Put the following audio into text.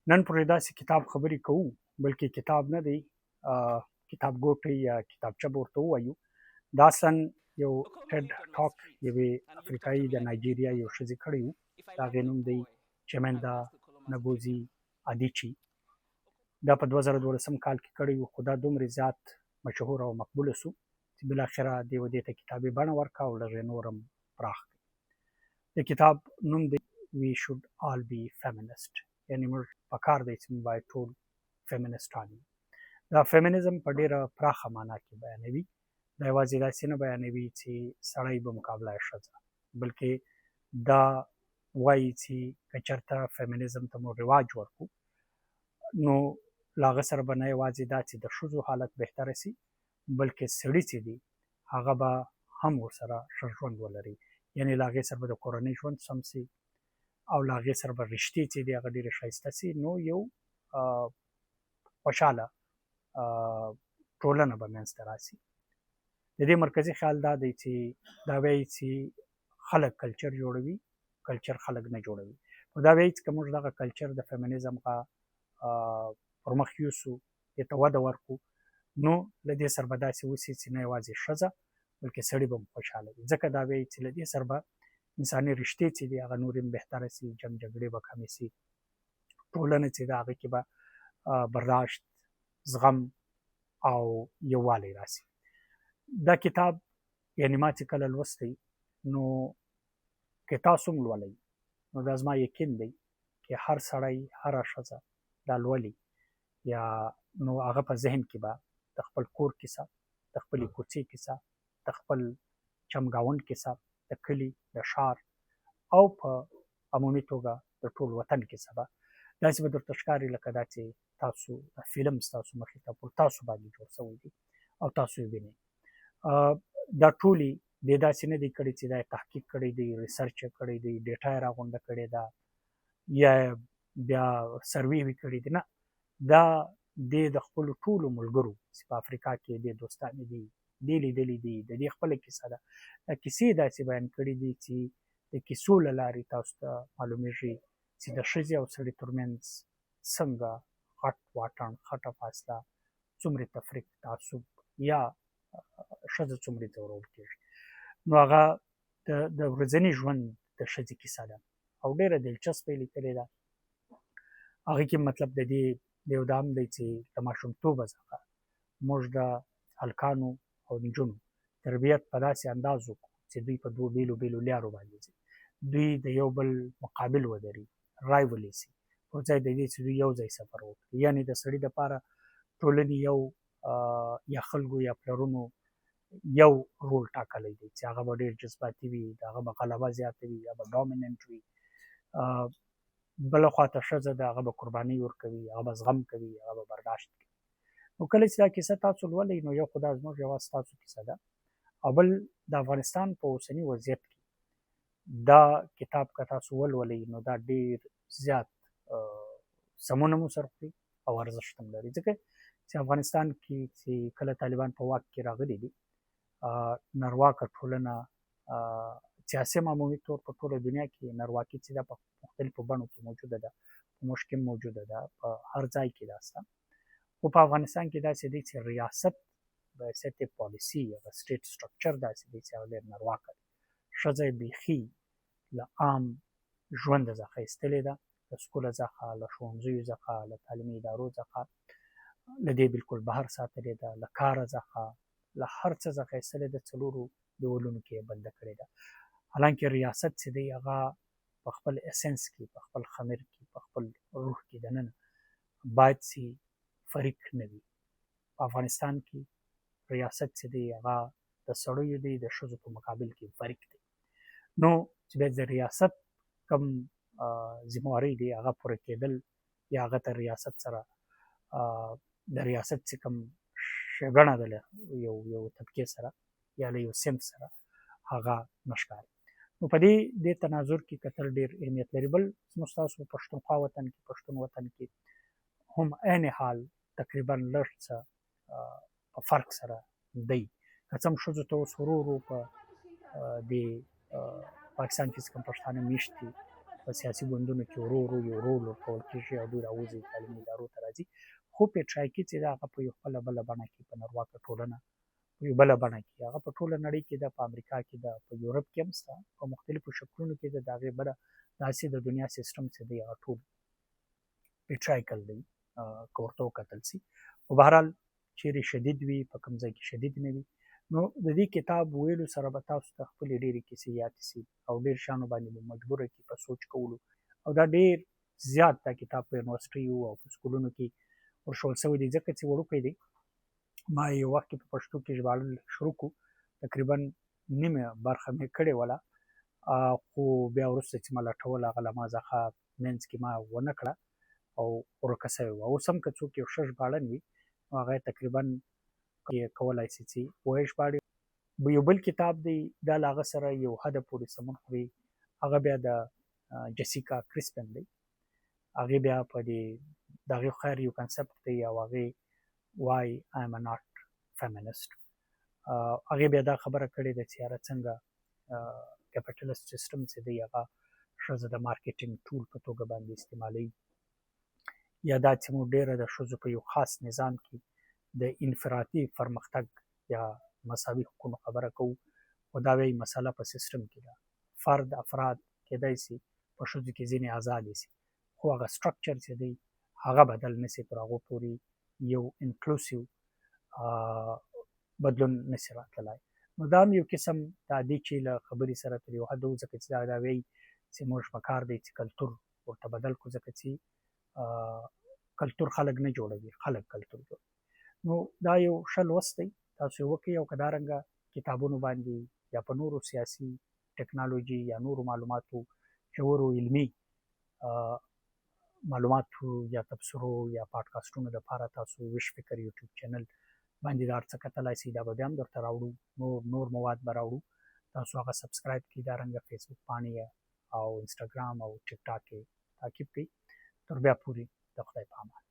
نن پرې داسې کتاب خبرې کوو، بلکې کتاب نه دی، کتاب ګوټی یا کتابچه به ورته ووایو. دا اصلا یو ټیډ ټاک یوې افریقایي د نایجیریا یو ښځې کړی و. د هغې نوم دی چمندا نګوزي ادیچي. دا په 2012 کال کې کړی و، خو دا دومره زیات مشهور او مقبوله سو چې بالاخره دې ته کتابي بڼه ورکړه او لږ یې نور هم پراخ کړ. د کتاب نوم دی We should all be feminist، یعنې موږ پکار دی چې موږ باید ټول فیمینسټان وي. دا فیمینزم په ډېره پراخه معنا کې بیانوي. دا یوازې داسې نه بیانوي چې سړی به مقابله یې ښځه، بلکې دا وایي چې که چېرته فیمینزم ته مو رواج ورکړو، نو له هغه سره به نه یوازې دا چې د ښځو حالت بهتره سي، بلکې سړي چې دي هغه به هم ورسره ښه ژوند ولري. یعنې له هغې سره به د کورنۍ ژوند سم سي او له هغې سره به رشتې چې دي هغه ډېرې ښایسته سي. نو یو خوشحاله ټولنه به منځته راسي. د دې مرکزي خیال دا دی چې دا وایي چې خلک کلچر جوړوي، کلچر خلک نه جوړوي. نو دا وایي چې که موږ دغه کلچر د فیمینزم پر مخ یوسو، دې ته وده ورکړو، نو له دې سره به داسې وسي چې نه یوازې ښځه بلکې سړي به هم خوشحاله وي. ځکه دا وایي چې له دې سره به انساني رشتې چې دي هغه نورې هم بهتره سي، جنګ جګړې به کمې سي، ټولنه چې ده هغې کې به برداشت، زغم او یووالی راسي. دا کتاب یعنې ما چې کله لوستی، نو که تاسو هم لولئ، نو دا زما یقین دی چې هر سړی، هره ښځه دا لولي، یا نو هغه په ذهن کې به د خپل کور کیسه، د خپلې کوڅې کیسه، د خپل چمګاونډ کیسه، د کلي، د ښار او په عمومي توګه د ټول وطن کیسه به داسې به درته ښکاري لکه دا چې تاسو فلم ستاسو مخې ته پر تاسو باندې جوړ شوی دی او تاسو یې وینئ. دا ټولې دې داسې نه دی کړي چې دا یې تحقیق کړی دی، ریسرچ یې کړی دی، ډیټا یې راغونډه کړې ده یا بیا سروې یې کړې دي. نه، دا دې د خپلو ټولو ملګرو چې په افریقا کې دې دوستانې دي، دې لیدلي دي، د دې خپله کیسه ده. دا کیسې داسې بیان کړي دي چې د کیسو له لارې تاسو ته معلومیږي چې د ښځې او سړي ترمنځ څنګه غټ واټن، خټه فاصله، څومره تفریق، تعصب یا ښځه څومره ځورول کېږي. نو هغه د ورځني ژوند د ښځې کیسه ده او ډېره دلچسپه یې لیکلې ده. هغې کې مطلب د دې یو دا هم دی چې د ماشومتوبه څخه موږ د هلکانو او نجونو تربیت په داسې انداز وکړو چې دوی په دوو بېلو بېلو لارو باندې ځي، دوی د یو بل مقابل ودري، رایولې سي، پر ځای د دې چې دوی یو ځای سفر وکړي. یعنې د سړي دپاره ټولنې یو یا خلکو یا پلرونو یو رول ټاکلی دی چې هغه به ډېر جذباتي وي، د هغه به غلبه زیاته وي یا به ډامیننټ وي. بله خواته ښځه ده، هغه به قربانۍ ورکوي، هغه به زغم کوي، هغه به برداشت کوي. نو کله چې دا کیسه تاسو لولئ، نو یو خو دا زموږ یوازې ستاسو کیسه ده، او بل د افغانستان په اوسني وضعیت کې دا کتاب که تاسو ولولئ، نو دا ډېر زیات سمونه مو سره خوري او ارزښت هم لري. ځکه چې افغانستان کې چې کله طالبان په واک کې راغلي دي، نرواکه ټولنه سیاسي هم عمومي طور په ټوله دنیا کې نرواکي چې ده په مختلفو بڼو کې موجوده ده، په موږ کې هم موجوده ده، په هر ځای کې دا شته. خو په افغانستان کې داسې دی چې ریاست په حیثیت پالیسي یا سټیټ سټرکچر داسې دی چې هغه ډېر نرواکه دی. ښځه یې بیخي له عام ژونده څخه ایستلې ده، له سکوله څخه، له ښوونځیو څخه، له تعلیمي ادارو څخه له دې بالکل بهر ساتلې ده، له کاره څخه، له هر څه څخه ایستلې ده، څلورو دیوالونو کې یې بنده کړې ده. حالانکې ریاست چې دی هغه په خپل اسنس کې، په خپل خمیر کې، په خپل روح کې دننه باید چې فریق نه وي. په افغانستان کې ریاست چې دی هغه د سړیو دی، د ښځو په مقابل کې فریق دی. نو چې باید د ریاست کوم ذمهوارۍ دی هغه پوره کېدل، یا هغه ته ریاست سره د ریاست چې کوم ښېګڼه ده له یو طبقې سره یا له یو صنف سره هغه نه ښکاري. نو په دې تناظر کې کتل ډېر اهمیت لري. بل زموږ ستاسو په پښتونخوا وطن کې، پښتون وطن کې هم عین حال تقریبا لږ څه په فرق سره دی. که څه هم ښځو ته اوس ورو ورو په دې پاکستان کې چې کوم پښتانه مېشت دي، په سیاسي ګوندونو کې ورو ورو یو رول ورکول کېږي او دوی راوځي تعلیمي ادارو ته راځي، خو پیټرایکي چې ده هغه په یو خپله بله بڼه کې په نرواکه ټولنه په یو بله بڼه کې هغه په ټوله نړۍ کې ده، په امریکا کې ده، په یورپ کې هم شته، په مختلفو شکلونو کې ده. د هغې بله داسې د دنیا سیسټم چې دی هغه ټول پیټرایکل دی که ورته وکتل سي. خو بهرحال چیرې شدید وي، په کوم ځای کې شدید نه وي. نو د دې کتاب ویلو سره به تاسو ته خپلې ډېرې کیسې یادې سي او ډېر شیانو باندې به مجبوره کړي په سوچ کولو. او دا ډېر زیات دا کتاب په یونیورسټیو او په سکولونو کې ورښول شوی دی، ځکه چې وړوکی دی. ما یو وخت کې په پښتو کې ژباړل شروع کړو، تقریبا نیمه برخه مې کړې وله، خو بیا وروسته چې ما لټول هغه له ما څخه منځ کې ما ونه کړه او ورکه شوې وه. اوس هم که څوک یو ښه ژباړن وي نو هغه تقریبا کولی شي چې وژباړي. یو بل کتاب دی دا له هغه سره یو حده پورې سمون خوري، هغه بیا د جیسیکا کرسپن دی. هغې بیا په دې د هغې خیر یو کنسپټ دی او هغې وای آی ام ناټ فیمینیسټ. هغې بیا دا خبره کړې ده چې یاره څنګه کیپیټلیسټ سیسټم چې دی هغه ښځه د مارکیټینګ ټول په توګه باندې استعمالوي، یا دا چې موږ ډېره د ښځو په یو خاص نظام کې د انفرادي پرمختګ یا مساوي حقونو خبره کوو، خو دا وایي مسله په سیسټم کې ده. فرد افراد کیدای شي په ښځو کې ځینې ازادې شي، خو هغه سټرکچر چې دی هغه بدل نه شي، تر هغو پورې یو انکلوسیو بدلون نشي راتللی. نو دا هم یو قسم دا دی چې له خبرې سره تر یو حده ځکه چې دا وایي چې موږ په کار دی چې کلتور ورته بدل کړو، ځکه چې کلتور خلک نه جوړوي، خلک کلتور جوړوي. نو دا یو ښه لوست دی، تاسو یې وکړئ او که دارنګه کتابونو باندې یا په نورو سیاسي ټکنالوژي یا نورو معلوماتو ژورو علمي معلوماتو یا تبصرو یا پاډکاسټونو لپاره تاسو ویش فکر یوټیوب چینل باندې دا هر څه کتلی شئ. دا به بیا هم درته راوړو، نور مواد به راوړو، تاسو هغه سبسکرایب کړئ. دارنګه فیسبوک پاڼې او انسټاګرام او ټیک ټاک یې تعقیب کړئ. تر بیا پورې د خدای په امان.